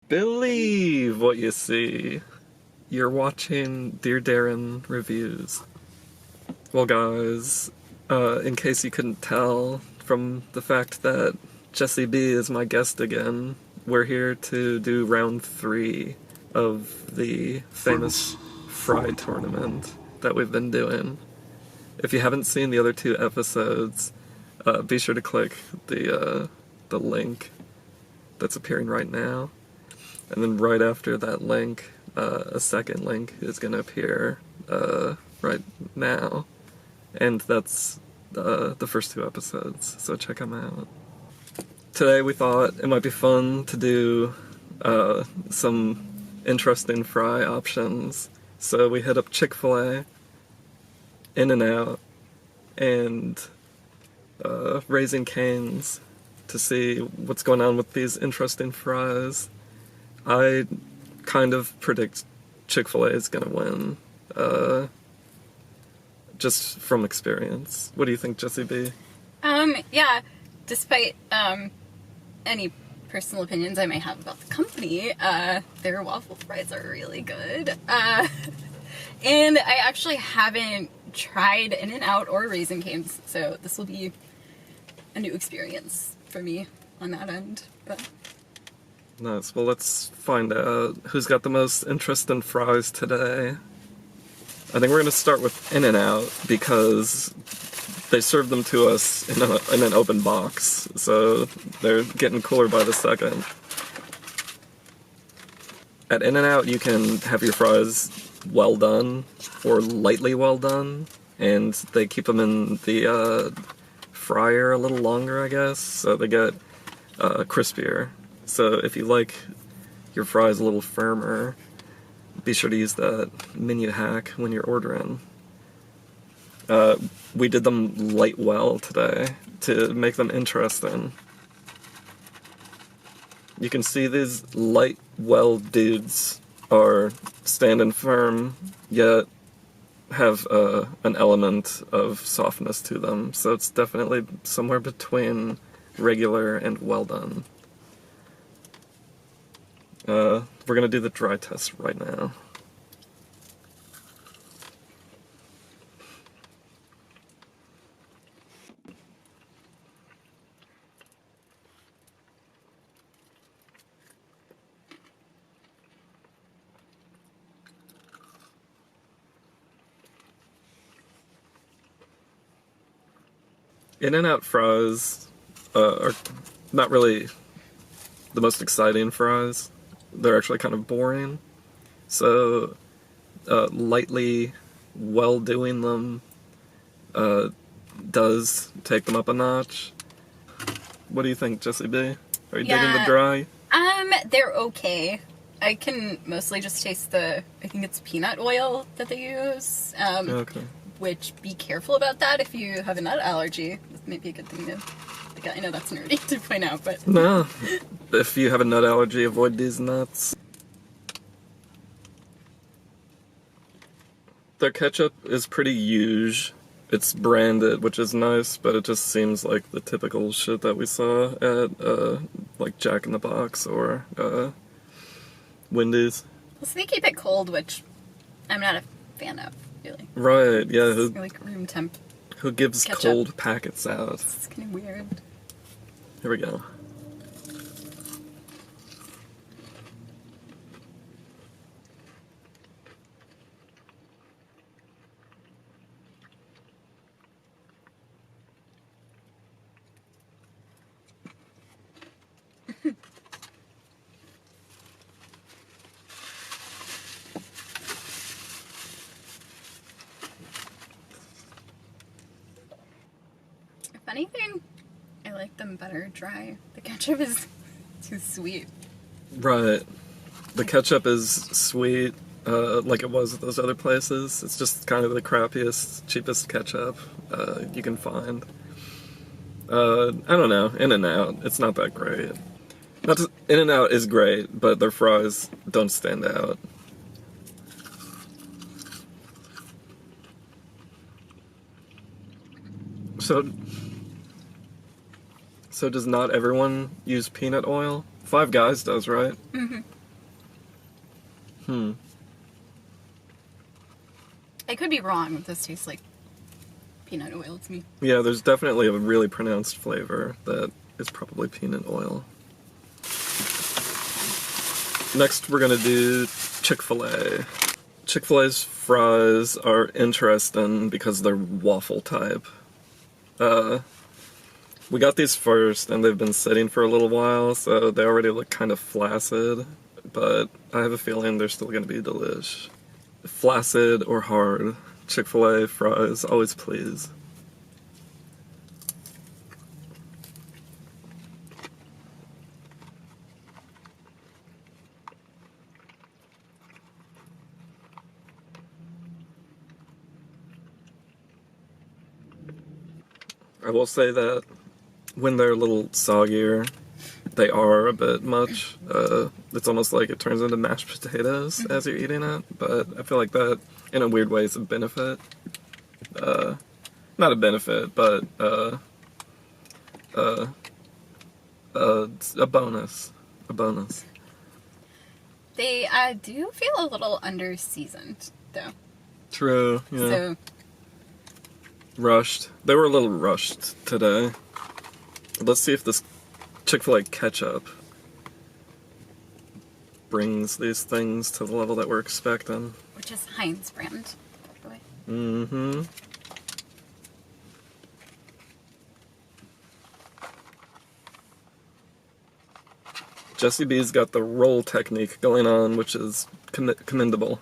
believe what you see. You're watching Dear Darren Reviews. Well, guys, in case you couldn't tell from the fact that Jesse B is my guest again, we're here to do round 3 of the famous fry tournament that we've been doing. If you haven't seen the other 2 episodes, be sure to click the link that's appearing right now. And then right after that link, a second link is going to appear right now. And that's the first 2 episodes, so check them out. Today we thought it might be fun to do some interesting fry options. So we hit up Chick-Fil-A, In-N-Out, and Raising Cane's to see what's going on with these interesting fries. I kind of predict Chick-fil-A is gonna win, just from experience. What do you think, Jesse B? Yeah, despite, any personal opinions I may have about the company, their waffle fries are really good. And I actually haven't tried In-N-Out or Raising Cane's, so this will be a new experience for me on that end, but... Nice. Well, let's find out who's got the most interest in fries today. I think we're going to start with In-N-Out because they serve them to us in an open box, so they're getting cooler by the second. At In-N-Out, you can have your fries well done or lightly well done, and they keep them in the fryer a little longer, I guess, so they get crispier. So if you like your fries a little firmer, be sure to use that menu hack when you're ordering. We did them light well today to make them interesting. You can see these light well dudes are standing firm, yet have an element of softness to them. So it's definitely somewhere between regular and well done. We're gonna do the dry test right now. In-N-Out fries are not really the most exciting fries. They're actually kind of boring. So, lightly well-doing them does take them up a notch. What do you think, Jesse B? Are you digging the dry? They're okay. I can mostly just taste I think it's peanut oil that they use. Okay. Which, be careful about that if you have a nut allergy. This may be a good thing to... I know that's nerdy to point out, but... No. If you have a nut allergy, avoid these nuts. Their ketchup is pretty huge. It's branded, which is nice, but it just seems like the typical shit that we saw at, like, Jack in the Box or, Wendy's. Well, so they keep it cold, which I'm not a fan of, really. Right, yeah. It's like room temp. Who gives ketchup. Cold packets out? It's kind of weird. Here we go. If anything, I like them better dry. The ketchup is too sweet. Right. The ketchup is sweet, like it was at those other places. It's just kind of the crappiest, cheapest ketchup you can find. I don't know. In-N-Out, it's not that great. In-N-Out is great, but their fries don't stand out. So does not everyone use peanut oil? Five Guys does, right? Mm-hmm. I could be wrong. This tastes like peanut oil to me. Yeah, there's definitely a really pronounced flavor that is probably peanut oil. Next, we're gonna do Chick-Fil-A. Chick-fil-A's fries are interesting because they're waffle type. We got these first, and they've been sitting for a little while, so they already look kind of flaccid, but I have a feeling they're still gonna be delish. Flaccid or hard, Chick-fil-A fries, always please. I will say that when they're a little soggier, they are a bit much. It's almost like it turns into mashed potatoes as you're eating it, but I feel like that, in a weird way, is a benefit. Not a benefit, but it's a bonus. A bonus. They do feel a little under-seasoned, though. True, yeah. So, Rushed. They were a little rushed today. Let's see if this Chick-fil-A ketchup brings these things to the level that we're expecting. which is Heinz brand, by the way. Mm-hmm. Jessie B's got the roll technique going on, which is commendable.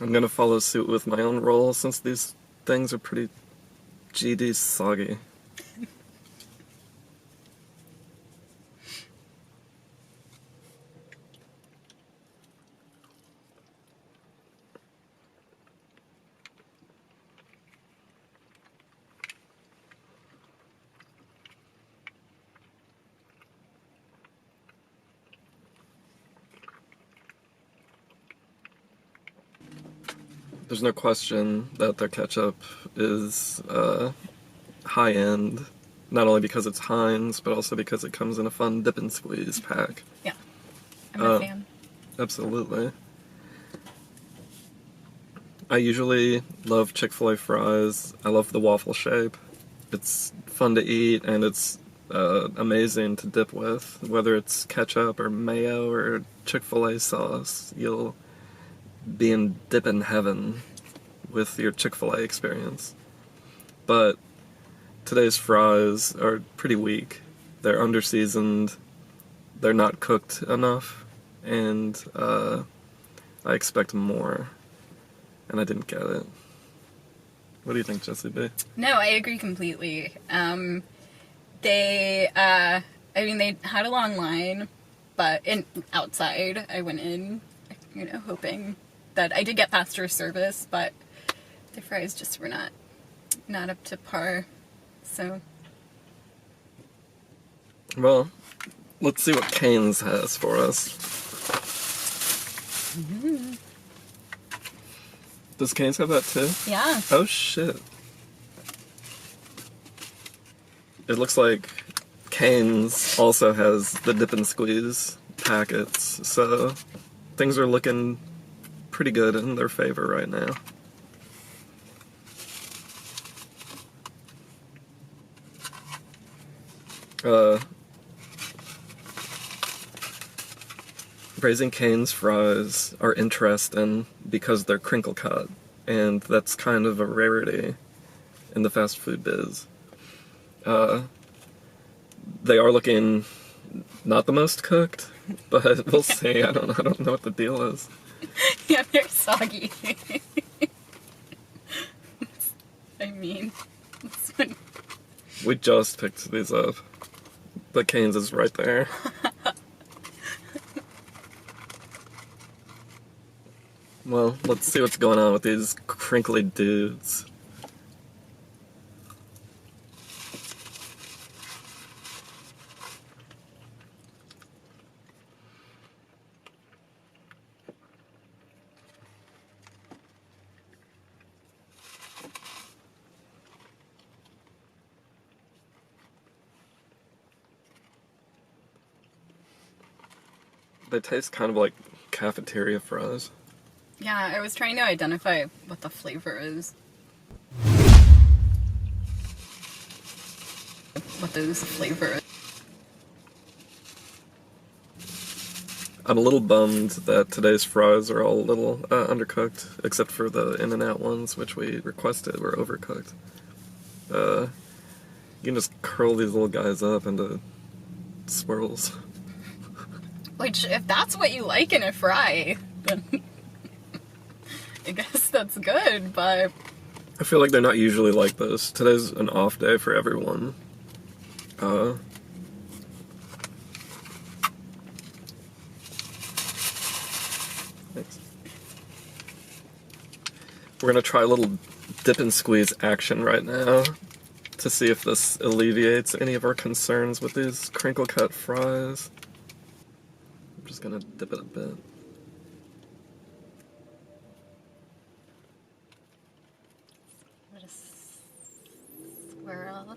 I'm gonna follow suit with my own roll since these things are pretty GD soggy. There's no question that their ketchup is high end, not only because it's Heinz, but also because it comes in a fun dip and squeeze pack. Yeah, I'm a fan. Absolutely. I usually love Chick-fil-A fries. I love the waffle shape. It's fun to eat, and it's amazing to dip with. Whether it's ketchup or mayo or Chick-fil-A sauce, you'll be in dippin' heaven with your Chick-fil-A experience. But today's fries are pretty weak. They're under-seasoned, they're not cooked enough, and I expect more, and I didn't get it. What do you think, Jessie B? No, I agree completely. They had a long line, but outside, I went in, hoping that I did get faster service, but the fries just were not up to par. So, Well, let's see what Cane's has for us. mm-hmm. Does Cane's have that too? Yeah. Oh shit. It looks like Cane's also has the dip and squeeze packets, so things are looking pretty good in their favor right now. Raising Cane's fries are interesting because they're crinkle cut, and that's kind of a rarity in the fast food biz. They are looking not the most cooked, but we'll see. I don't know what the deal is. Yeah, they're soggy. I mean, We just picked these up. The Cane's is right there. Well, let's see what's going on with these crinkly dudes. They taste kind of like cafeteria fries. Yeah, I was trying to identify what the flavor is. What those flavors. I'm a little bummed that today's fries are all a little undercooked, except for the In-N-Out ones, which we requested were overcooked. You can just curl these little guys up into swirls. Which, if that's what you like in a fry, then I guess that's good, but... I feel like they're not usually like this. Today's an off day for everyone. Thanks. We're gonna try a little dip and squeeze action right now to see if this alleviates any of our concerns with these crinkle-cut fries. I'm just gonna dip it a bit. What a swirl.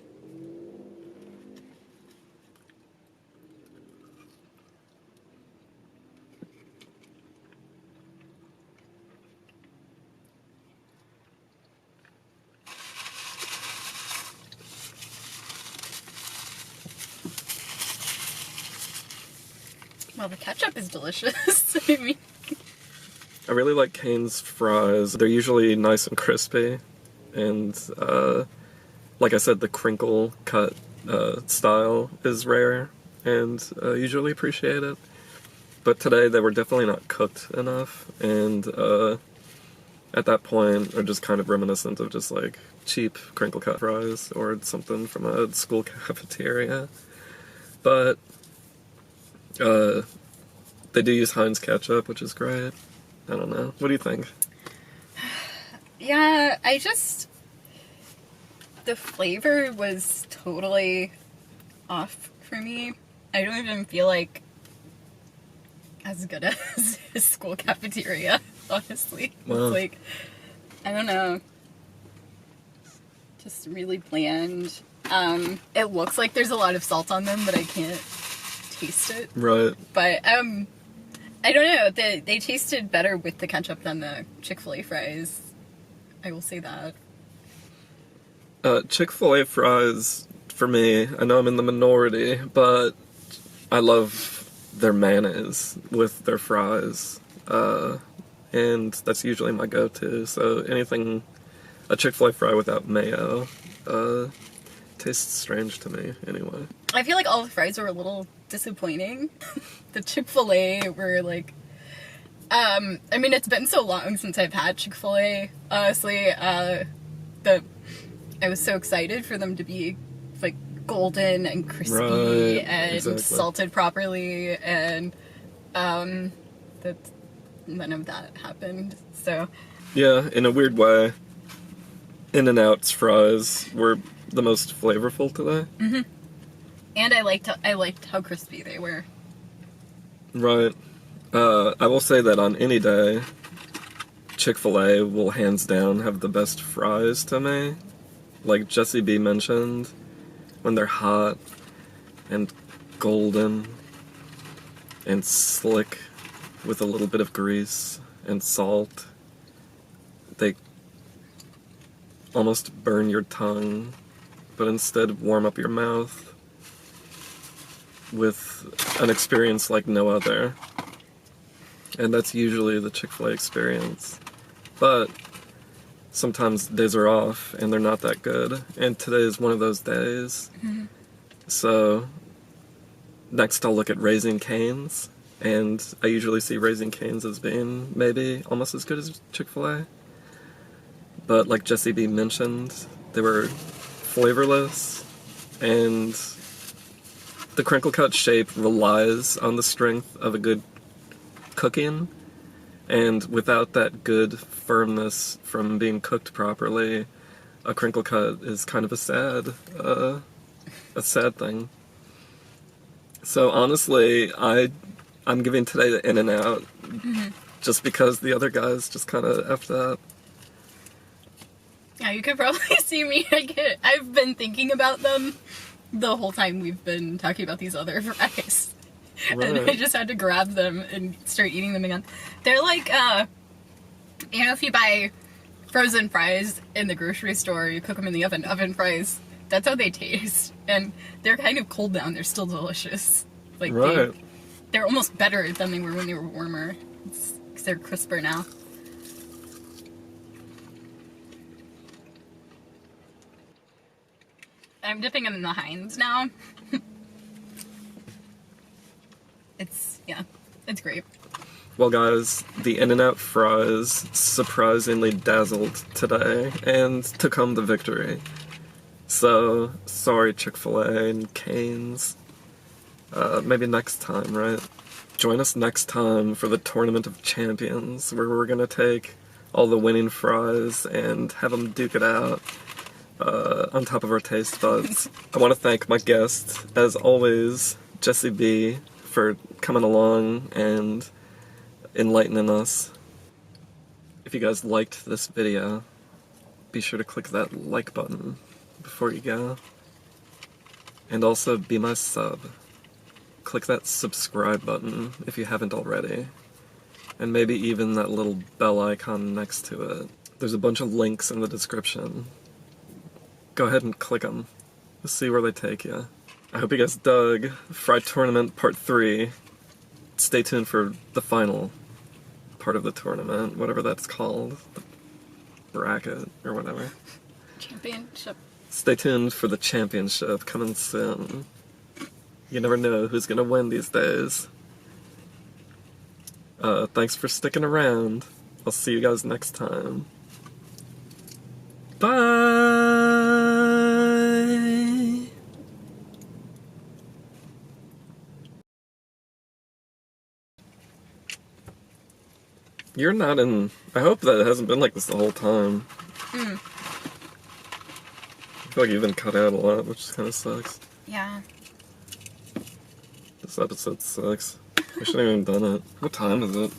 Well, the ketchup is delicious. I mean... I really like Cane's fries. They're usually nice and crispy, and like I said, the crinkle cut style is rare, and usually appreciate it. But today they were definitely not cooked enough, and at that point are just kind of reminiscent of just like cheap crinkle cut fries or something from a school cafeteria. But they do use Heinz ketchup, which is great. I don't know. What do you think? Yeah, the flavor was totally off for me. I don't even feel like as good as a school cafeteria, honestly. Wow. It's like, I don't know. Just really bland. It looks like there's a lot of salt on them, but I can't taste it. Right. But, I don't know. They tasted better with the ketchup than the Chick-Fil-A fries. I will say that. Chick-fil-A fries, for me, I know I'm in the minority, but I love their mayonnaise with their fries. And that's usually my go-to. So anything, a Chick-fil-A fry without mayo, tastes strange to me anyway. I feel like all the fries were a little disappointing. The Chick-fil-A were like, I mean, it's been so long since I've had Chick-fil-A, honestly, that I was so excited for them to be like golden and crispy Right, and exactly. salted properly, and that none of that happened. So Yeah, in a weird way, In-N-Out's fries were the most flavorful today. Mm-hmm. And I liked how crispy they were. Right. I will say that on any day, Chick-fil-A will hands down have the best fries to me. Like Jesse B mentioned, when they're hot and golden and slick with a little bit of grease and salt, they almost burn your tongue, but instead warm up your mouth with an experience like no other. And that's usually the Chick-fil-A experience. But sometimes days are off and they're not that good. And today is one of those days. Mm-hmm. So next I'll look at Raising Cane's. And I usually see Raising Cane's as being maybe almost as good as Chick-fil-A. But like Jesse B mentioned, they were flavorless, and the crinkle cut shape relies on the strength of a good cooking, and without that good firmness from being cooked properly, a crinkle cut is kind of a sad thing. So honestly, I'm giving today the In-N-Out, Mm-hmm. just because the other guys just kind of effed up. Yeah, you could probably see me. I've been thinking about them the whole time we've been talking about these other fries. And I Right. just had to grab them and start eating them again. They're like, you know, if you buy frozen fries in the grocery store, you cook them in the oven fries, that's how they taste. And they're kind of cold now and they're still delicious. Like, Right. they're almost better than they were when they were warmer. Because they're crisper now. I'm dipping them in the Heinz now. It's great. Well, guys, the In-N-Out fries surprisingly dazzled today and took home the victory. So, sorry, Chick-Fil-A and Cane's. Maybe next time, right? Join us next time for the Tournament of Champions, where we're gonna take all the winning fries and have them duke it out on top of our taste buds. I want to thank my guest, as always, Jessie B, for coming along and enlightening us. If you guys liked this video, be sure to click that like button before you go. And also be my sub. Click that subscribe button if you haven't already. And maybe even that little bell icon next to it. There's a bunch of links in the description. Go ahead and click them. Let's see where they take you. I hope you guys dug Fry Tournament Part 3. Stay tuned for the final part of the tournament, whatever that's called. The bracket, or whatever. Championship. Stay tuned for the championship coming soon. You never know who's gonna win these days. Thanks for sticking around. I'll see you guys next time. Bye! You're not in... I hope that it hasn't been like this the whole time. I feel like you've been cut out a lot, which kind of sucks. Yeah. This episode sucks. We shouldn't have even done it. What time is it?